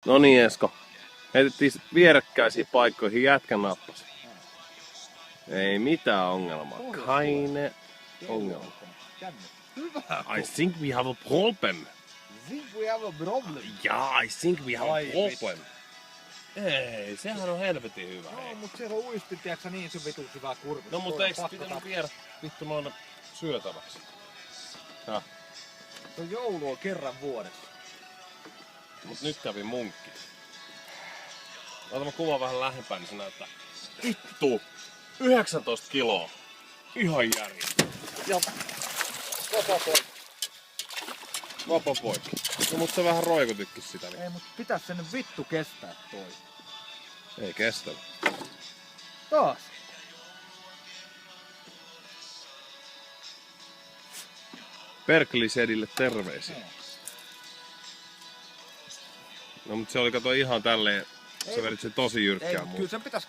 No niin, Esko. Heitettiin vierekkäisiin paikkoihin, jätkä nappasi. Ei mitään ongelmaa. Keine ongelma. I think we have a problem. Think we have a problem. Yeah, I think we have a problem. Ei, sehän on helvetin hyvä. No, mut siellä on uisti, tiiäksä, niin sun vitu syvää kurvista. No mut eikö pitänyt viedä vittu noille syötäväksi? Ja. No joulu on kerran vuodessa. Mut nyt kävi munkki. Ota mä kuvaan vähän lähempään, niin se näyttää. Vittu! 19 kiloa. Ihan järjettä. Ja vapaa poikki. Vapaa poikki. No mut se vähän roikutikkis sitä. Niin. Ei, mut pitäis sen nyt vittu kestää toi. Ei kestä. Taas. Perklisedille terveisiä. No mut se oli kato ihan tälleen. Sä vedit sen tosi jyrkkään. Ei, kyllä sen pitäis